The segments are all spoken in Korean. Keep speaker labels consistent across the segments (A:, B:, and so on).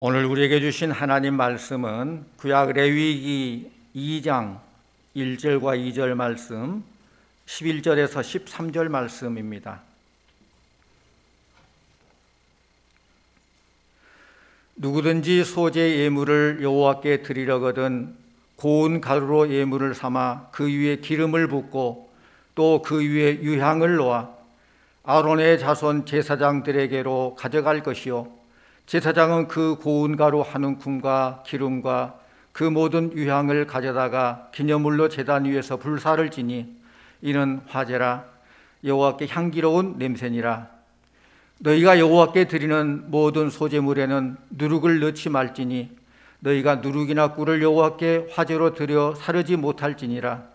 A: 오늘 우리에게 주신 하나님 말씀은 구약 레위기 2장 1절과 2절 말씀, 11절에서 13절 말씀입니다. 누구든지 소재 예물을 여호와께 드리려거든 고운 가루로 예물을 삼아 그 위에 기름을 붓고 또 그 위에 유향을 놓아 아론의 자손 제사장들에게로 가져갈 것이요 제사장은 그 고운 가루 한 움큼과 기름과 그 모든 유향을 가져다가 기념물로 제단 위에서 불사를 지니 이는 화제라 여호와께 향기로운 냄새니라. 너희가 여호와께 드리는 모든 소제물에는 누룩을 넣지 말지니 너희가 누룩이나 꿀을 여호와께 화제로 드려 사르지 못할지니라.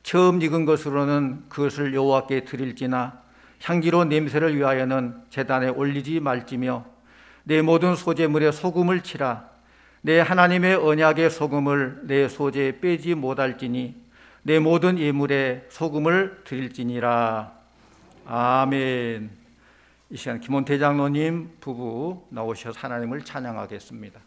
A: 처음 익은 것으로는 그것을 여호와께 드릴지나 향기로운 냄새를 위하여는 제단에 올리지 말지며 내 모든 소제물에 소금을 치라. 내 하나님의 언약의 소금을 내 소제에 빼지 못할지니 내 모든 예물에 소금을 드릴지니라. 아멘. 이 시간 김원태 장로님 부부 나오셔서 하나님을 찬양하겠습니다.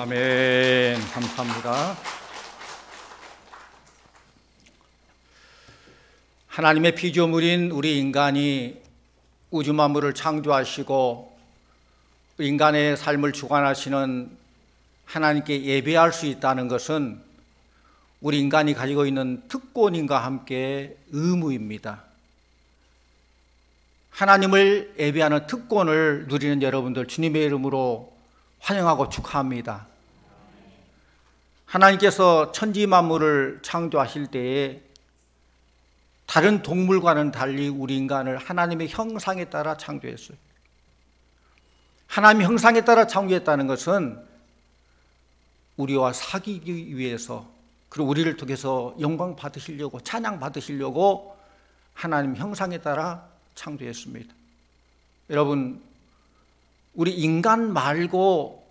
A: 아멘. 감사합니다. 하나님의 피조물인 우리 인간이 우주 만물을 창조하시고 인간의 삶을 주관하시는 하나님께 예배할 수 있다는 것은 우리 인간이 가지고 있는 특권인과 함께 의무입니다. 하나님을 예배하는 특권을 누리는 여러분들 주님의 이름으로 환영하고 축하합니다. 하나님께서 천지 만물을 창조하실 때에 다른 동물과는 달리 우리 인간을 하나님의 형상에 따라 창조했어요. 하나님의 형상에 따라 창조했다는 것은 우리와 사귀기 위해서, 그리고 우리를 통해서 영광 받으시려고, 찬양 받으시려고 하나님 형상에 따라 창조했습니다. 여러분, 우리 인간 말고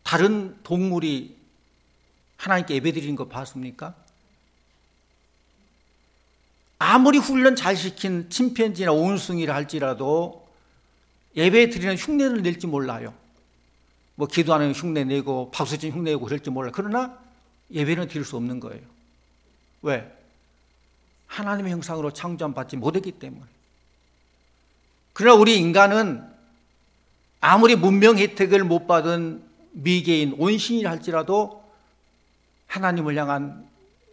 A: 다른 동물이 하나님께 예배드리는 거 봤습니까? 아무리 훈련 잘 시킨 침팬지나 원숭이라 할지라도 예배 드리는 흉내를 낼지 몰라요. 뭐 기도하는 흉내 내고 박수치는 흉내 내고 그럴지 몰라요. 그러나 예배는 드릴 수 없는 거예요. 왜? 하나님의 형상으로 창조받지 못했기 때문에. 그러나 우리 인간은 아무리 문명 혜택을 못 받은 미개인 온신이라 할지라도 하나님을 향한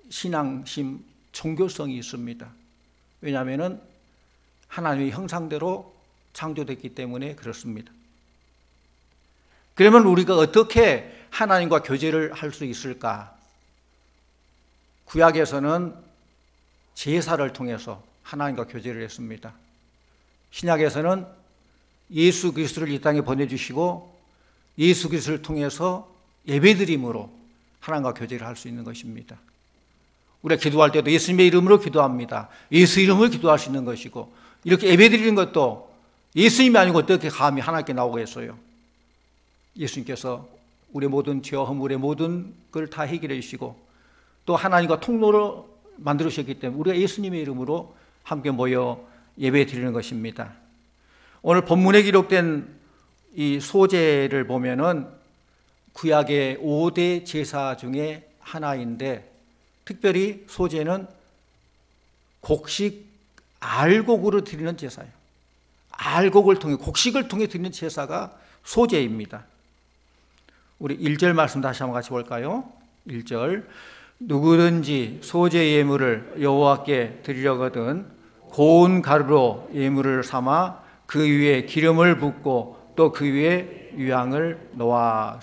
A: 신앙심, 종교성이 있습니다. 왜냐하면 하나님의 형상대로 창조됐기 때문에 그렇습니다. 그러면 우리가 어떻게 하나님과 교제를 할 수 있을까? 구약에서는 제사를 통해서 하나님과 교제를 했습니다. 신약에서는 예수 그리스도를 이 땅에 보내주시고 예수 그리스도를 통해서 예배드림으로 하나님과 교제를 할 수 있는 것입니다. 우리가 기도할 때도 예수님의 이름으로 기도합니다. 예수 이름으로 기도할 수 있는 것이고, 이렇게 예배드리는 것도 예수님이 아니고 어떻게 감히 하나님께 나오겠어요? 예수님께서 우리의 모든 죄와 허물의 모든 걸 다 해결해 주시고 또 하나님과 통로를 만들으셨기 때문에 우리가 예수님의 이름으로 함께 모여 예배 드리는 것입니다. 오늘 본문에 기록된 이 소제를 보면은 구약의 5대 제사 중에 하나인데, 특별히 소제는 곡식 알곡으로 드리는 제사예요. 알곡을 통해, 곡식을 통해 드리는 제사가 소제입니다. 우리 1절 말씀 다시 한번 같이 볼까요? 1절. 누구든지 소제 예물을 여호와께 드리려거든 고운 가루로 예물을 삼아 그 위에 기름을 붓고 또 그 위에 유향을 놓아.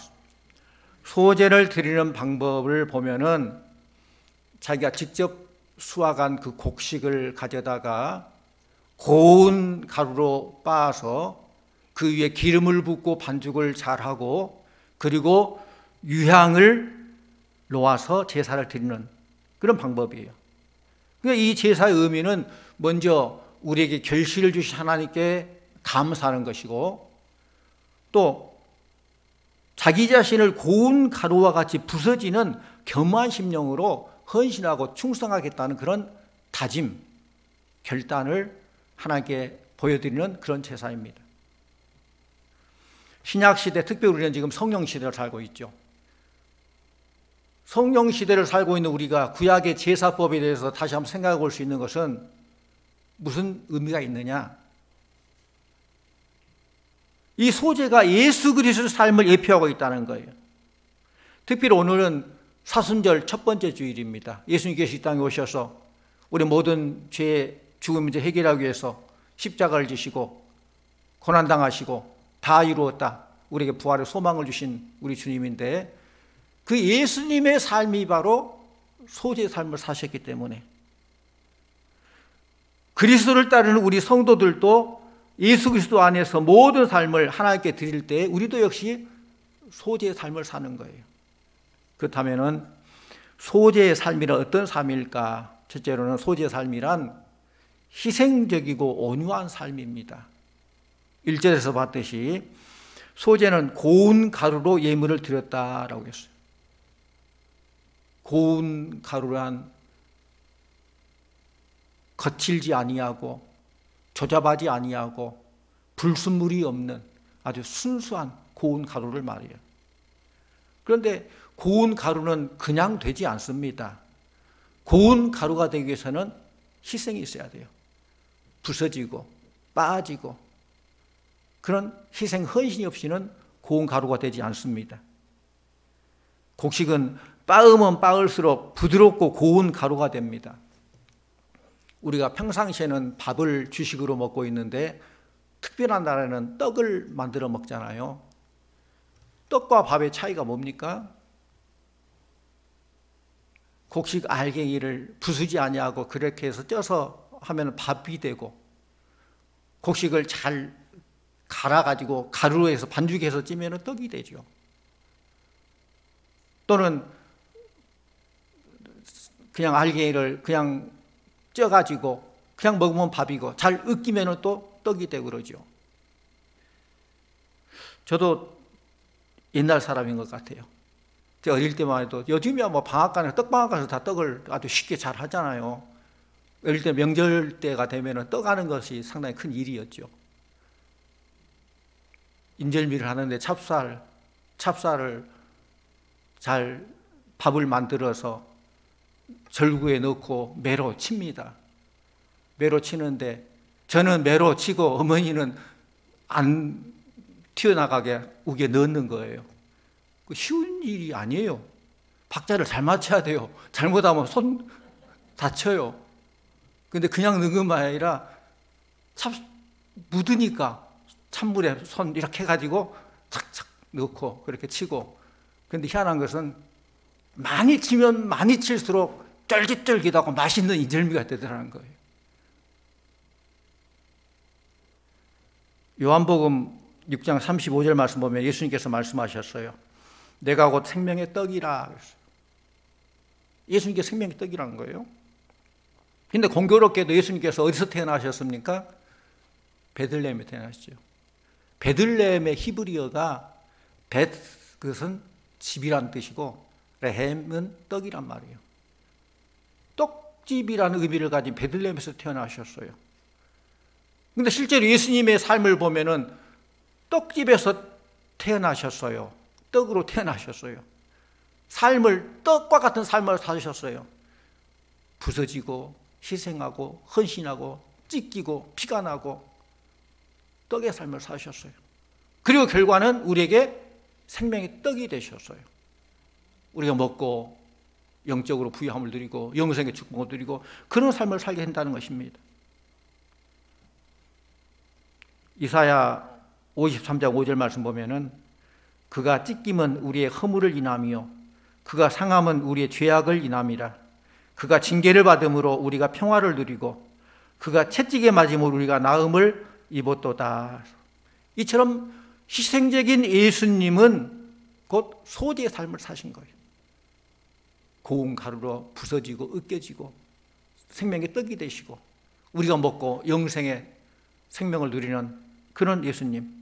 A: 소제를 드리는 방법을 보면은 자기가 직접 수확한 그 곡식을 가져다가 고운 가루로 빻아서 그 위에 기름을 붓고 반죽을 잘하고 그리고 유향을 놓아서 제사를 드리는 그런 방법이에요. 그러니까 이 제사의 의미는 먼저 우리에게 결실을 주신 하나님께 감사하는 것이고, 또 자기 자신을 고운 가루와 같이 부서지는 겸허한 심령으로 헌신하고 충성하겠다는 그런 다짐, 결단을 하나님께 보여드리는 그런 제사입니다. 신약시대, 특별히 우리는 지금 성령시대를 살고 있죠. 성령시대를 살고 있는 우리가 구약의 제사법에 대해서 다시 한번 생각해 볼 수 있는 것은 무슨 의미가 있느냐? 이 소제가 예수 그리스도의 삶을 예표하고 있다는 거예요. 특별히 오늘은 사순절 첫 번째 주일입니다. 예수님께서 이 땅에 오셔서 우리 모든 죄의 죽음 문제 해결하기 위해서 십자가를 지시고 고난당하시고 다 이루었다, 우리에게 부활의 소망을 주신 우리 주님인데, 그 예수님의 삶이 바로 소제의 삶을 사셨기 때문에 그리스도를 따르는 우리 성도들도 예수 그리스도 안에서 모든 삶을 하나님께 드릴 때 우리도 역시 소제의 삶을 사는 거예요. 그렇다면 소제의 삶이란 어떤 삶일까? 첫째로는 소제의 삶이란 희생적이고 온유한 삶입니다. 1절에서 봤듯이 소제는 고운 가루로 예물을 드렸다라고 했어요. 고운 가루란 거칠지 아니하고 조잡하지 아니하고 불순물이 없는 아주 순수한 고운 가루를 말해요. 그런데 고운 가루는 그냥 되지 않습니다. 고운 가루가 되기 위해서는 희생이 있어야 돼요. 부서지고 빠지고 그런 희생 헌신이 없이는 고운 가루가 되지 않습니다. 곡식은 빻으면 빻을수록 부드럽고 고운 가루가 됩니다. 우리가 평상시에는 밥을 주식으로 먹고 있는데 특별한 날에는 떡을 만들어 먹잖아요. 떡과 밥의 차이가 뭡니까? 곡식 알갱이를 부수지 아니하고 그렇게 해서 쪄서 하면 밥이 되고, 곡식을 잘 갈아가지고 가루로 해서 반죽해서 찌면 떡이 되죠. 또는 그냥 알갱이를 그냥 쪄가지고 그냥 먹으면 밥이고 잘 으깨면 또 떡이 되고 그러죠. 저도 옛날 사람인 것 같아요. 제가 어릴 때만 해도, 요즘이야 뭐 방앗간에 떡방앗간에서 다 떡을 아주 쉽게 잘 하잖아요. 어릴 때 명절 때가 되면 떡 하는 것이 상당히 큰 일이었죠. 인절미를 하는데 찹쌀을 잘 밥을 만들어서 절구에 넣고 매로 칩니다. 매로 치는데 저는 매로 치고 어머니는 안 튀어나가게 우겨 넣는 거예요. 쉬운 일이 아니에요. 박자를 잘 맞춰야 돼요. 잘못하면 손 다쳐요. 근데 그냥 넣은 것만 아니라 묻으니까 찬물에 손 이렇게 해가지고 착착 넣고 그렇게 치고. 근데 희한한 것은 많이 치면 많이 칠수록 쫄깃쫄깃하고 맛있는 인절미가 되더라는 거예요. 요한복음 6장 35절 말씀 보면 예수님께서 말씀하셨어요. 내가 곧 생명의 떡이라. 예수님께 생명의 떡이라는 거예요. 근데 공교롭게도 예수님께서 어디서 태어나셨습니까? 베들레헴에 태어나셨죠. 베들레헴의 히브리어가 그것은 집이란 뜻이고 레헴은 떡이란 말이에요. 떡집이라는 의미를 가진 베들레헴에서 태어나셨어요. 근데 실제로 예수님의 삶을 보면은 떡집에서 태어나셨어요. 떡으로 태어나셨어요. 떡과 같은 삶을 사셨어요. 부서지고 희생하고 헌신하고 찢기고 피가 나고 떡의 삶을 사셨어요. 그리고 결과는 우리에게 생명의 떡이 되셨어요. 우리가 먹고 영적으로 부유함을 누리고 영생의 축복을 누리고 그런 삶을 살게 한다는 것입니다. 이사야 53장 5절 말씀 보면은 그가 찢김은 우리의 허물을 인함이요 그가 상함은 우리의 죄악을 인함이라. 그가 징계를 받음으로 우리가 평화를 누리고 그가 채찍에 맞음으로 우리가 나음을 입었도다. 이처럼 희생적인 예수님은 곧 소재의 삶을 사신 거예요. 고운 가루로 부서지고 으깨지고 생명의 떡이 되시고 우리가 먹고 영생의 생명을 누리는 그런 예수님.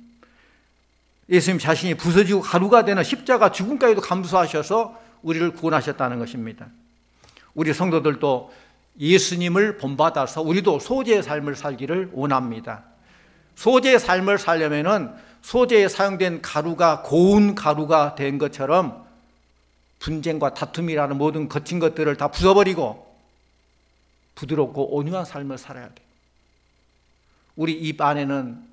A: 예수님 자신이 부서지고 가루가 되는 십자가 죽음까지도 감수하셔서 우리를 구원하셨다는 것입니다. 우리 성도들도 예수님을 본받아서 우리도 소재의 삶을 살기를 원합니다. 소재의 삶을 살려면은 소재에 사용된 가루가 고운 가루가 된 것처럼 분쟁과 다툼이라는 모든 거친 것들을 다 부숴버리고 부드럽고 온유한 삶을 살아야 돼요. 우리 입 안에는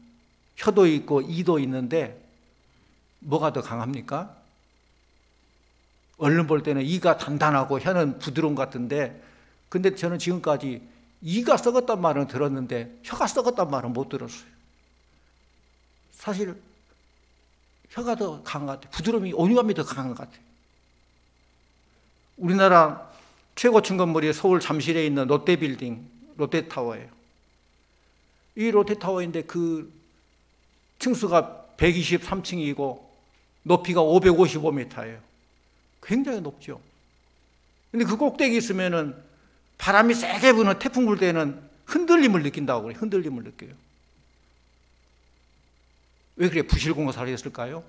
A: 혀도 있고 이도 있는데 뭐가 더 강합니까? 얼른 볼 때는 이가 단단하고 혀는 부드러운 것 같은데, 근데 저는 지금까지 이가 썩었단 말은 들었는데 혀가 썩었단 말은 못 들었어요. 사실 혀가 더 강한 것 같아요. 부드러움이, 온유함이 더 강한 것 같아요. 우리나라 최고층 건물이 서울 잠실에 있는 롯데빌딩, 롯데타워예요. 이 롯데타워인데 그 층수가 123층이고 높이가 555m예요. 굉장히 높죠. 근데 그 꼭대기 있으면은 바람이 세게 부는 태풍 불 때는 흔들림을 느낀다고 그래요. 흔들림을 느껴요. 왜 그래? 부실공사를 했을까요?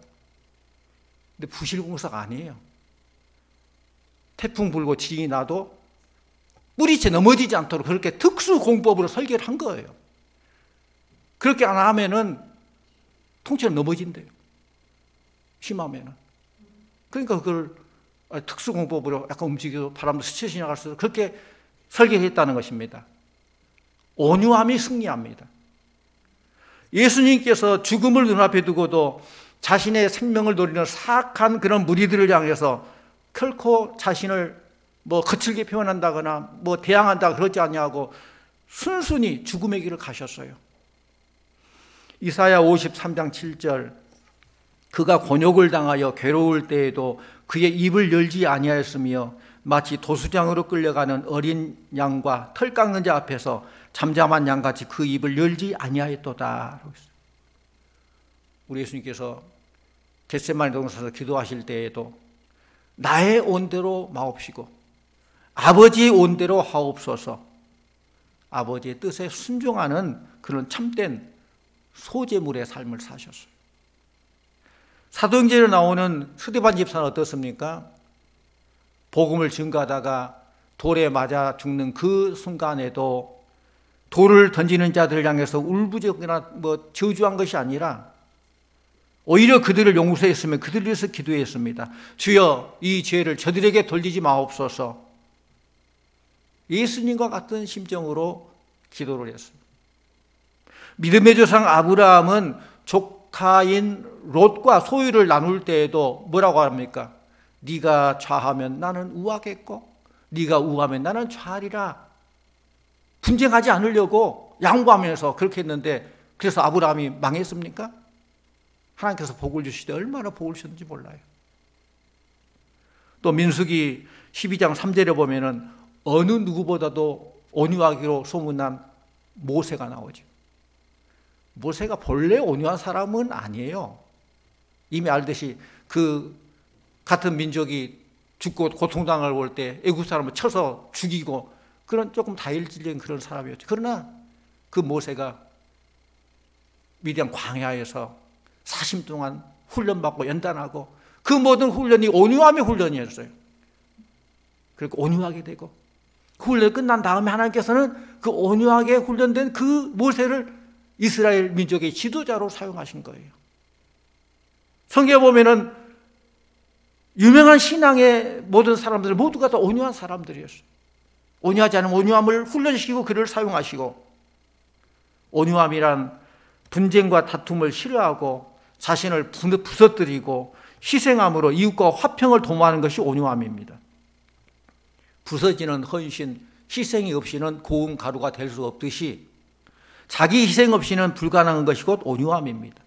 A: 근데 부실공사가 아니에요. 태풍 불고 지진이 나도 뿌리채 넘어지지 않도록 그렇게 특수 공법으로 설계를 한 거예요. 그렇게 안 하면은 통째로 넘어진대요. 심하면은. 그러니까 그걸 특수 공법으로 약간 움직여서 바람도 스쳐 지나갈 수 있도록 그렇게 설계했다는 것입니다. 온유함이 승리합니다. 예수님께서 죽음을 눈앞에 두고도 자신의 생명을 노리는 사악한 그런 무리들을 향해서 결코 자신을 거칠게 표현한다거나 대항한다 그러지 않냐고 순순히 죽음의 길을 가셨어요. 이사야 53장 7절, 그가 곤욕을 당하여 괴로울 때에도 그의 입을 열지 아니하였으며 마치 도수장으로 끌려가는 어린 양과 털 깎는 자 앞에서 잠잠한 양같이 그 입을 열지 아니하였도다. 우리 예수님께서 겟세마네 동산에서 기도하실 때에도 나의 온대로 마옵시고 아버지의 온대로 하옵소서, 아버지의 뜻에 순종하는 그런 참된 소재물의 삶을 사셨어요. 사도행전에 나오는 스데반 집사는 어떻습니까? 복음을 증거하다가 돌에 맞아 죽는 그 순간에도 돌을 던지는 자들을 향해서 울부짖거나 저주한 것이 아니라 오히려 그들을 용서했으며 그들을 위해서 기도했습니다. 주여, 이 죄를 저들에게 돌리지 마옵소서. 예수님과 같은 심정으로 기도를 했습니다. 믿음의 조상 아브라함은 조카인 롯과 소유를 나눌 때에도 뭐라고 합니까? 네가 좌하면 나는 우하겠고 네가 우하면 나는 좌하리라. 분쟁하지 않으려고 양보하면서 그렇게 했는데, 그래서 아브라함이 망했습니까? 하나님께서 복을 주시되 얼마나 복을 주셨는지 몰라요. 또 민수기 12장 3절에 보면은 어느 누구보다도 온유하기로 소문난 모세가 나오죠. 모세가 본래 온유한 사람은 아니에요. 이미 알듯이 그 같은 민족이 죽고 고통당할 올 때 애굽 사람을 쳐서 죽이고 그런 조금 다혈질적인 그런 사람이었죠. 그러나 그 모세가 미디안 광야에서 40년 동안 훈련받고 연단하고 그 모든 훈련이 온유함의 훈련이었어요. 그리고 온유하게 되고 그 훈련이 끝난 다음에 하나님께서는 그 온유하게 훈련된 그 모세를 이스라엘 민족의 지도자로 사용하신 거예요. 성경에 보면은 유명한 신앙의 모든 사람들 모두가 다 온유한 사람들이었어요. 온유하지 않은 온유함을 훈련시키고 그를 사용하시고, 온유함이란 분쟁과 다툼을 싫어하고 자신을 부서뜨리고 희생함으로 이웃과 화평을 도모하는 것이 온유함입니다. 부서지는 헌신, 희생이 없이는 고운 가루가 될 수 없듯이 자기 희생 없이는 불가능한 것이 곧 온유함입니다.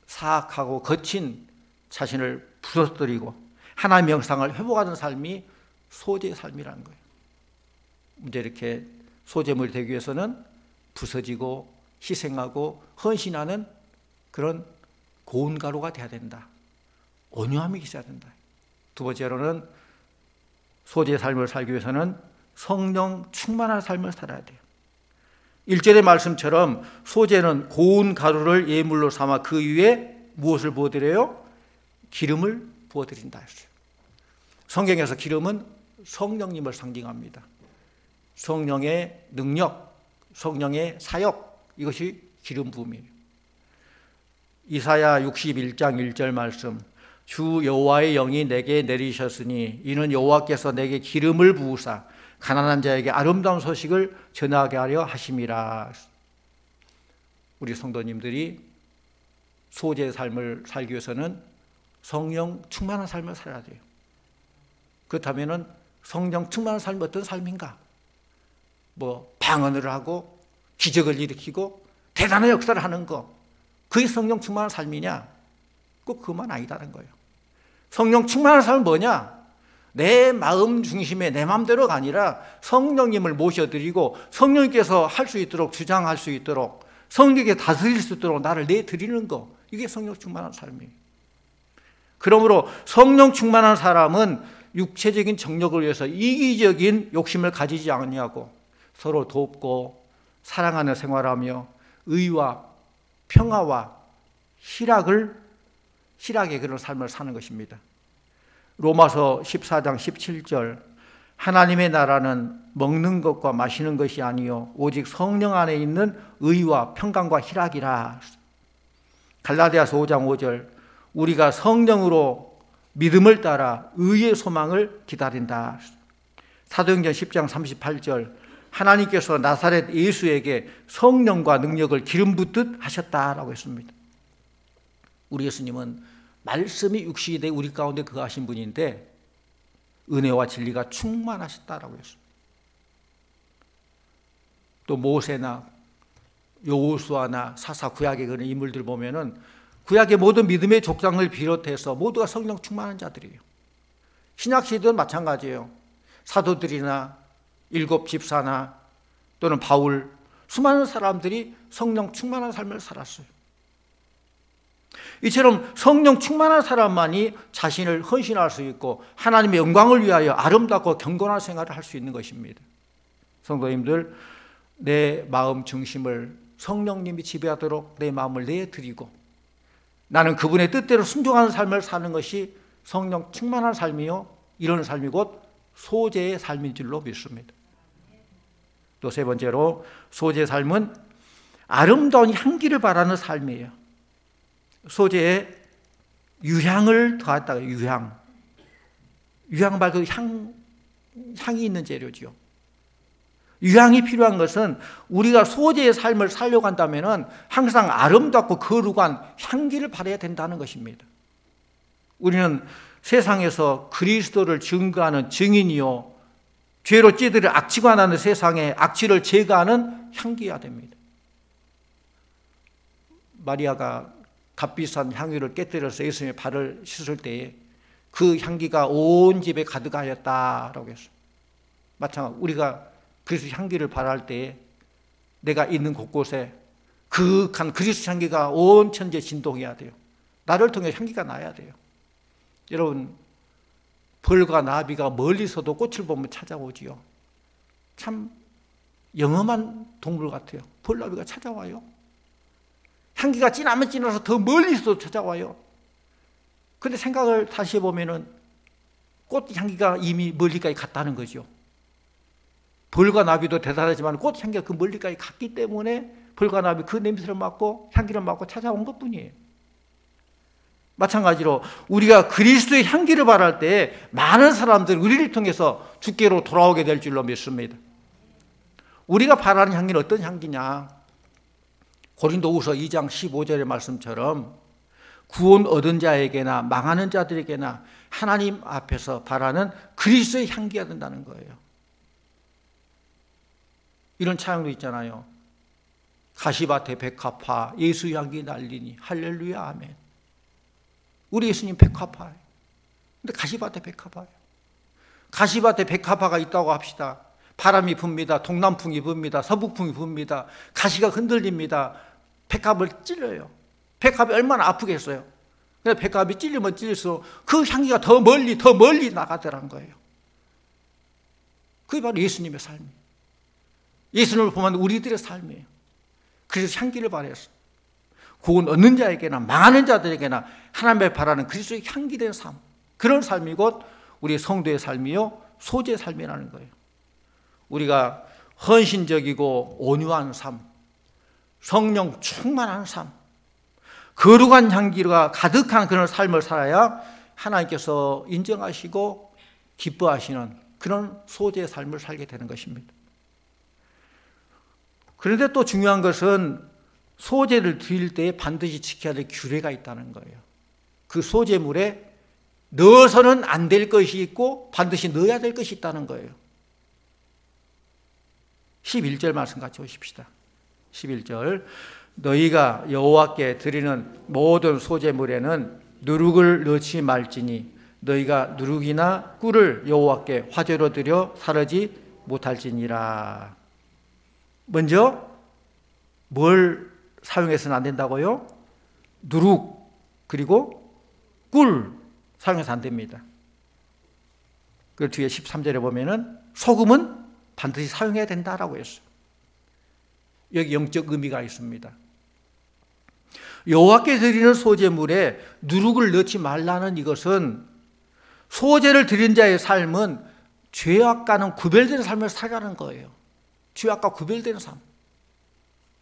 A: 사악하고 거친 자신을 부서뜨리고 하나님의 형상을 회복하는 삶이 소재의 삶이라는 거예요. 이제 이렇게 소재물이 되기 위해서는 부서지고 희생하고 헌신하는 그런 고운 가루가 돼야 된다. 온유함이 있어야 된다. 두 번째로는 소재의 삶을 살기 위해서는 성령 충만한 삶을 살아야 돼요. 1절의 말씀처럼 소재는 고운 가루를 예물로 삼아 그 위에 무엇을 부어드려요? 기름을 부어드린다 했어요. 성경에서 기름은 성령님을 상징합니다. 성령의 능력, 성령의 사역, 이것이 기름 부음이에요. 이사야 61장 1절 말씀, 주 여호와의 영이 내게 내리셨으니 이는 여호와께서 내게 기름을 부으사 가난한 자에게 아름다운 소식을 전하게 하려 하심이라. 우리 성도님들이 소재의 삶을 살기 위해서는 성령 충만한 삶을 살아야 돼요. 그렇다면 성령 충만한 삶이 어떤 삶인가? 방언을 하고 기적을 일으키고 대단한 역사를 하는 거, 그게 성령 충만한 삶이냐? 꼭 그만 아니다는 거예요. 성령 충만한 삶은 뭐냐? 내 마음 중심에 내 마음대로가 아니라 성령님을 모셔드리고 성령님께서 할 수 있도록 주장할 수 있도록 성령에게 다스릴 수 있도록 나를 내드리는 거, 이게 성령 충만한 삶이에요. 그러므로 성령 충만한 사람은 육체적인 정력을 위해서 이기적인 욕심을 가지지 않냐고 서로 돕고 사랑하는 생활하며 의와 평화와 희락의 그런 삶을 사는 것입니다. 로마서 14장 17절, 하나님의 나라는 먹는 것과 마시는 것이 아니요 오직 성령 안에 있는 의와 평강과 희락이라. 갈라디아서 5장 5절, 우리가 성령으로 믿음을 따라 의의 소망을 기다린다. 사도행전 10장 38절, 하나님께서 나사렛 예수에게 성령과 능력을 기름 붓듯 하셨다라고 했습니다. 우리 예수님은 말씀이 육신이 되 우리 가운데 거하신 분인데 은혜와 진리가 충만하셨다라고 했습니다. 또 모세나 여호수아나 사사 구약의 그런 인물들 보면은 구약의 모든 믿음의 족장을 비롯해서 모두가 성령 충만한 자들이에요. 신약 시대도 마찬가지예요. 사도들이나 일곱 집사나 또는 바울, 수많은 사람들이 성령 충만한 삶을 살았어요. 이처럼 성령 충만한 사람만이 자신을 헌신할 수 있고 하나님의 영광을 위하여 아름답고 경건한 생활을 할 수 있는 것입니다. 성도님들, 내 마음 중심을 성령님이 지배하도록 내 마음을 내드리고 나는 그분의 뜻대로 순종하는 삶을 사는 것이 성령 충만한 삶이요, 이런 삶이 곧 소재의 삶인 줄로 믿습니다. 또 세 번째로 소재의 삶은 아름다운 향기를 바라는 삶이에요. 소재에 유향을 더했다가 유향 말 그 향이 있는 재료죠. 유향이 필요한 것은 우리가 소재의 삶을 살려고 한다면 항상 아름답고 거룩한 향기를 발해야 된다는 것입니다. 우리는 세상에서 그리스도를 증거하는 증인이요, 죄로 찌들어 악취가 나는 세상에 악취를 제거하는 향기여야 됩니다. 마리아가 값비싼 향유를 깨뜨려서 예수님의 발을 씻을 때에 그 향기가 온 집에 가득하였다라고 했어요. 마찬가지로 우리가 그리스도 향기를 발할 때에 내가 있는 곳곳에 그윽한 그리스도 향기가 온 천지에 진동해야 돼요. 나를 통해 향기가 나야 돼요. 여러분, 벌과 나비가 멀리서도 꽃을 보면 찾아오지요. 참 영험한 동물 같아요. 벌나비가 찾아와요. 향기가 진하면 진해서 더 멀리서도 찾아와요. 그런데 생각을 다시 해보면은 꽃 향기가 이미 멀리까지 갔다는 거죠. 벌과 나비도 대단하지만 꽃 향기가 그 멀리까지 갔기 때문에 벌과 나비 그 냄새를 맡고 향기를 맡고 찾아온 것뿐이에요. 마찬가지로 우리가 그리스도의 향기를 바랄 때 많은 사람들이 우리를 통해서 주께로 돌아오게 될 줄로 믿습니다. 우리가 바라는 향기는 어떤 향기냐? 고린도후서 2장 15절의 말씀처럼 구원 얻은 자에게나 망하는 자들에게나 하나님 앞에서 바라는 그리스도의 향기가 된다는 거예요. 이런 찬양도 있잖아요. 가시밭에 백합화 예수 향기 날리니 할렐루야 아멘. 우리 예수님 백합화예요. 근데 가시밭에 백합화예요. 가시밭에 백합화가 있다고 합시다. 바람이 붑니다. 동남풍이 붑니다. 서북풍이 붑니다. 가시가 흔들립니다. 백합을 찔러요. 백합이 얼마나 아프겠어요. 근데 백합이 찔리면 찔릴수록 그 향기가 더 멀리 나가더란 거예요. 그게 바로 예수님의 삶이에요. 예수님을 보면 우리들의 삶이에요. 그래서 향기를 발해서 구원 얻는 자에게나 망하는 자들에게나 하나님의 바라는 그리스도의 향기된 삶, 그런 삶이 곧 우리 성도의 삶이요 소재의 삶이라는 거예요. 우리가 헌신적이고 온유한 삶, 성령 충만한 삶, 거룩한 향기가 가득한 그런 삶을 살아야 하나님께서 인정하시고 기뻐하시는 그런 소재의 삶을 살게 되는 것입니다. 그런데 또 중요한 것은 소재를 드릴 때 반드시 지켜야 될 규례가 있다는 거예요. 그 소재물에 넣어서는 안 될 것이 있고 반드시 넣어야 될 것이 있다는 거예요. 11절 말씀 같이 보십시다. 11절, 너희가 여호와께 드리는 모든 소재물에는 누룩을 넣지 말지니 너희가 누룩이나 꿀을 여호와께 화제로 드려 사르지 못할지니라. 먼저 뭘 사용해서는 안 된다고요? 누룩 그리고 꿀 사용해서 안 됩니다. 그 뒤에 13절에 보면은 소금은 반드시 사용해야 된다라고 했어요. 여기 영적 의미가 있습니다. 여호와께 드리는 소재물에 누룩을 넣지 말라는 이것은 소재를 드린 자의 삶은 죄악과는 구별되는 삶을 살아가는 거예요. 죄악과 구별되는 삶.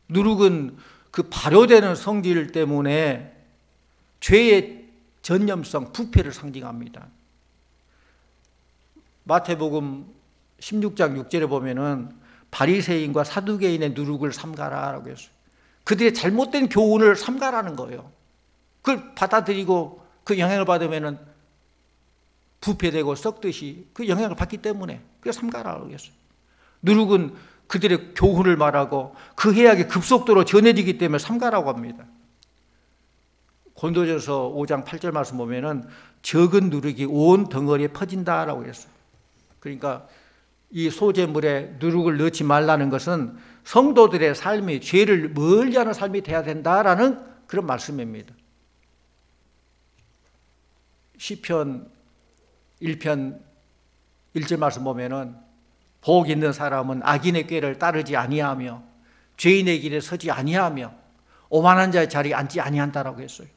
A: 누룩은 그 발효되는 성질 때문에 죄의 전념성, 부패를 상징합니다. 마태복음 16장 6절에 보면은 바리새인과 사두개인의 누룩을 삼가라라고 했어요. 그들의 잘못된 교훈을 삼가라는 거예요. 그걸 받아들이고 그 영향을 받으면은 부패되고 썩듯이 그 영향을 받기 때문에 그래서 삼가라고 했어요. 누룩은 그들의 교훈을 말하고 그 해악이 급속도로 전해지기 때문에 삼가라고 합니다. 고린도전서 5장 8절 말씀 보면은 적은 누룩이 온 덩어리에 퍼진다라고 했어요. 그러니까 이 소재물에 누룩을 넣지 말라는 것은 성도들의 삶이 죄를 멀리하는 삶이 돼야 된다라는 그런 말씀입니다. 시편 1편 1절 말씀 보면은 복 있는 사람은 악인의 꾀를 따르지 아니하며 죄인의 길에 서지 아니하며 오만한 자의 자리에 앉지 아니한다라고 했어요.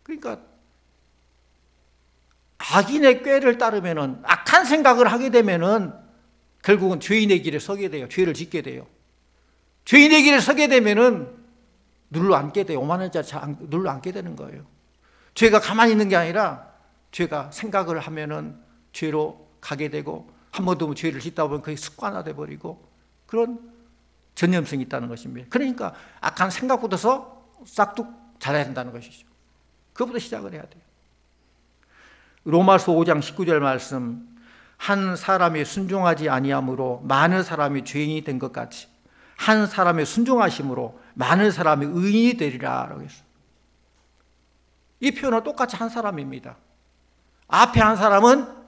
A: 그러니까 악인의 꾀를 따르면은 악한 생각을 하게 되면은 결국은 죄인의 길에 서게 돼요. 죄를 짓게 돼요. 죄인의 길에 서게 되면은 눌러 앉게 돼요. 오만한 자 눌러 앉게 되는 거예요. 죄가 가만히 있는 게 아니라 죄가 생각을 하면은 죄로 가게 되고 한 번 더 죄를 짓다 보면 그게 습관화돼 버리고 그런 전염성이 있다는 것입니다. 그러니까 악한 생각부터서 싹둑 잘해야 된다는 것이죠. 그것부터 시작을 해야 돼요. 로마서 5장 19절 말씀, 한 사람이 순종하지 아니함으로 많은 사람이 죄인이 된 것 같이 한 사람의 순종하심으로 많은 사람이 의인이 되리라 라고 했어요. 이 표현은 똑같이 한 사람입니다. 앞에 한 사람은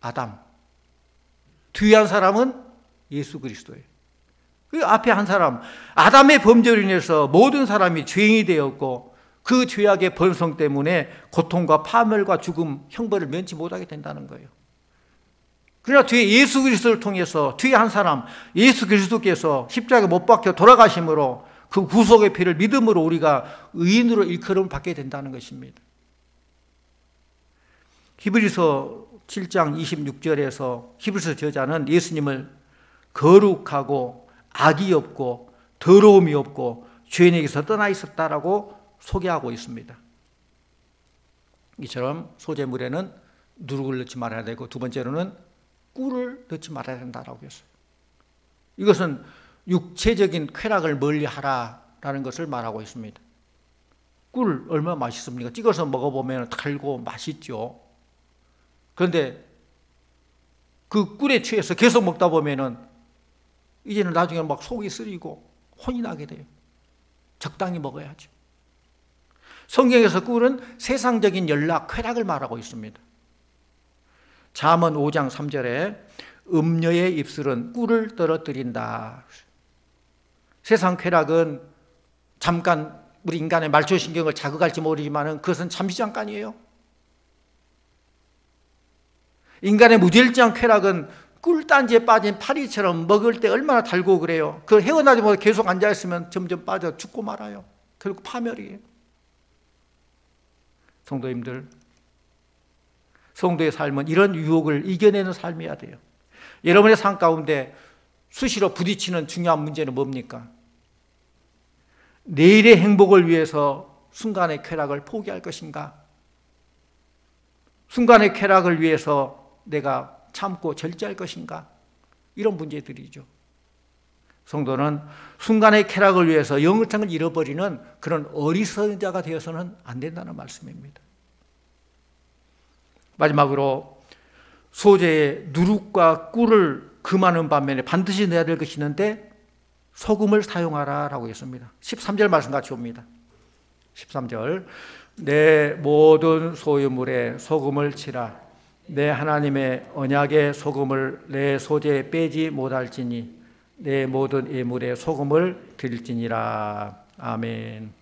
A: 아담, 뒤에 한 사람은 예수 그리스도예요. 그 앞에 한 사람, 아담의 범죄로 인해서 모든 사람이 죄인이 되었고 그 죄악의 번성 때문에 고통과 파멸과 죽음, 형벌을 면치 못하게 된다는 거예요. 그러나 뒤에 예수 그리스도를 통해서 뒤에 한 사람, 예수 그리스도께서 십자가에 못 박혀 돌아가심으로 그 구속의 피를 믿음으로 우리가 의인으로 일컬음을 받게 된다는 것입니다. 히브리서 7장 26절에서 히브리서 저자는 예수님을 거룩하고 악이 없고 더러움이 없고 죄인에게서 떠나 있었다라고 소개하고 있습니다. 이처럼 소재물에는 누룩을 넣지 말아야 되고 두 번째로는 꿀을 넣지 말아야 된다라고 했어요. 이것은 육체적인 쾌락을 멀리하라라는 것을 말하고 있습니다. 꿀 얼마나 맛있습니까? 찍어서 먹어보면 달고 맛있죠. 그런데 그 꿀에 취해서 계속 먹다 보면은 이제는 나중에 막 속이 쓰리고 혼이 나게 돼요. 적당히 먹어야죠. 성경에서 꿀은 세상적인 연락, 쾌락을 말하고 있습니다. 잠언 5장 3절에 음녀의 입술은 꿀을 떨어뜨린다. 세상 쾌락은 잠깐 우리 인간의 말초신경을 자극할지 모르지만 그것은 잠시 잠깐이에요. 인간의 무절제한 쾌락은 꿀단지에 빠진 파리처럼 먹을 때 얼마나 달고 그래요. 그걸 헤어나지 못해 계속 앉아있으면 점점 빠져 죽고 말아요. 결국 파멸이에요. 성도님들, 성도의 삶은 이런 유혹을 이겨내는 삶이어야 돼요. 여러분의 삶 가운데 수시로 부딪히는 중요한 문제는 뭡니까? 내일의 행복을 위해서 순간의 쾌락을 포기할 것인가? 순간의 쾌락을 위해서 내가 참고 절제할 것인가? 이런 문제들이죠. 성도는 순간의 쾌락을 위해서 영성을 잃어버리는 그런 어리석은 자가 되어서는 안 된다는 말씀입니다. 마지막으로 소재에 누룩과 꿀을 금하는 반면에 반드시 넣어야 될 것이 있는데 소금을 사용하라라고 했습니다. 13절 말씀 같이 옵니다. 13절, 내 모든 소유물에 소금을 치라. 내 하나님의 언약의 소금을 내 소재에 빼지 못할지니 내 모든 예물에 소금을 드릴지니라. 아멘.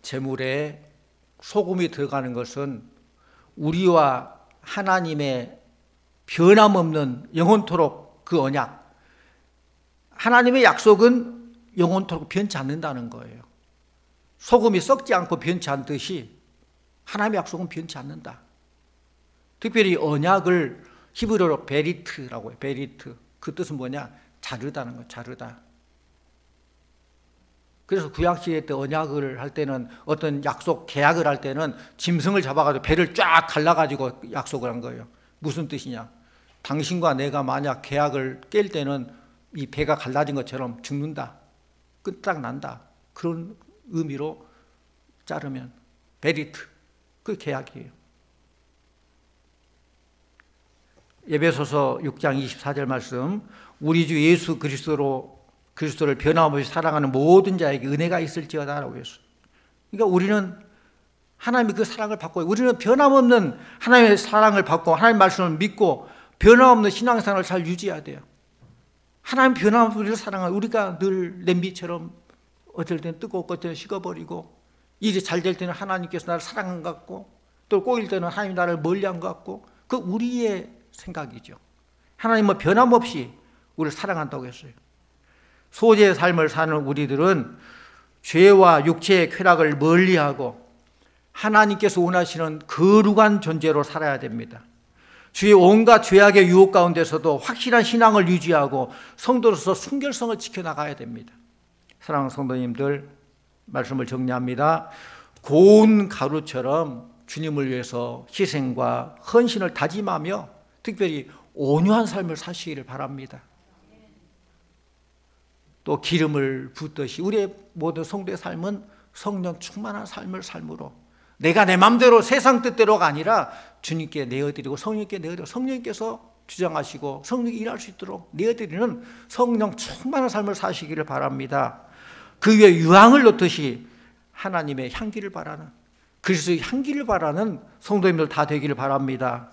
A: 제물에 소금이 들어가는 것은 우리와 하나님의 변함없는 영원토록 그 언약, 하나님의 약속은 영원토록 변치 않는다는 거예요. 소금이 썩지 않고 변치 않듯이 하나님의 약속은 변치 않는다. 특별히 언약을 히브리어로 베리트라고 해요. 베리트. 그 뜻은 뭐냐? 자르다는 거예요. 자르다. 그래서 구약시대 때 언약을 할 때는 어떤 약속, 계약을 할 때는 짐승을 잡아가지고 배를 쫙 갈라가지고 약속을 한 거예요. 무슨 뜻이냐? 당신과 내가 만약 계약을 깰 때는 이 배가 갈라진 것처럼 죽는다. 끝딱 난다. 그런 의미로 자르면 베리트, 그 계약이에요. 에베소서 6장 24절 말씀, 우리 주 예수 그리스도를 변함없이 사랑하는 모든 자에게 은혜가 있을지어다라고 했어요. 그러니까 우리는 하나님의 그 사랑을 받고, 우리는 변함없는 하나님의 사랑을 받고 하나님의 말씀을 믿고 변함없는 신앙생활을 잘 유지해야 돼요. 하나님 변함없이 우리를 사랑하고, 우리가 늘 냄비처럼 어떨 때는 뜨겁고 어떨 때는 식어버리고, 일이 잘 될 때는 하나님께서 나를 사랑한 것 같고, 또 꼬일 때는 하나님이 나를 멀리한 것 같고, 그 우리의 생각이죠. 하나님은 변함없이 우리를 사랑한다고 했어요. 소재의 삶을 사는 우리들은 죄와 육체의 쾌락을 멀리하고 하나님께서 원하시는 거룩한 존재로 살아야 됩니다. 주의 온갖 죄악의 유혹 가운데서도 확실한 신앙을 유지하고 성도로서 순결성을 지켜나가야 됩니다. 사랑하는 성도님들, 말씀을 정리합니다. 고운 가루처럼 주님을 위해서 희생과 헌신을 다짐하며 특별히 온유한 삶을 사시기를 바랍니다. 또 기름을 붓듯이 우리의 모든 성도의 삶은 성령 충만한 삶을 삶으로, 내가 내 마음대로 세상 뜻대로가 아니라 주님께 내어드리고 성령께 내어드리고 성령께서 주장하시고 성령이 일할 수 있도록 내어드리는 성령 충만한 삶을 사시기를 바랍니다. 그 위에 유황을 놓듯이 하나님의 향기를 바라는, 그리스도의 향기를 바라는 성도님들 다 되기를 바랍니다.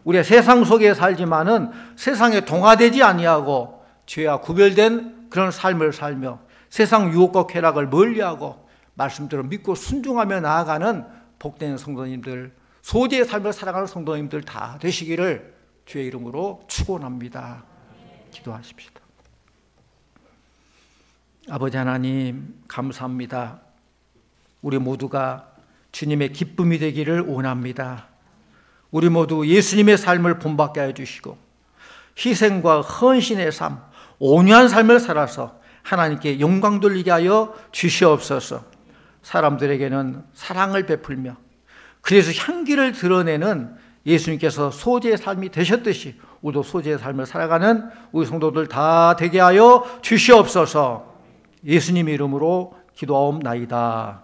A: 우리가 세상 속에 살지만은 세상에 동화되지 아니하고 죄와 구별된 그런 삶을 살며 세상 유혹과 쾌락을 멀리하고 말씀대로 믿고 순종하며 나아가는 복된 성도님들, 소재의 삶을 살아가는 성도님들 다 되시기를 주의 이름으로 축원합니다. 기도하십시다. 아버지 하나님, 감사합니다. 우리 모두가 주님의 기쁨이 되기를 원합니다. 우리 모두 예수님의 삶을 본받게 해주시고 희생과 헌신의 삶, 온유한 삶을 살아서 하나님께 영광 돌리게 하여 주시옵소서. 사람들에게는 사랑을 베풀며 그래서 향기를 드러내는 예수님께서 소재의 삶이 되셨듯이 우리도 소재의 삶을 살아가는 우리 성도들 다 되게 하여 주시옵소서. 예수님 이름으로 기도하옵나이다.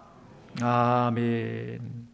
A: 아멘.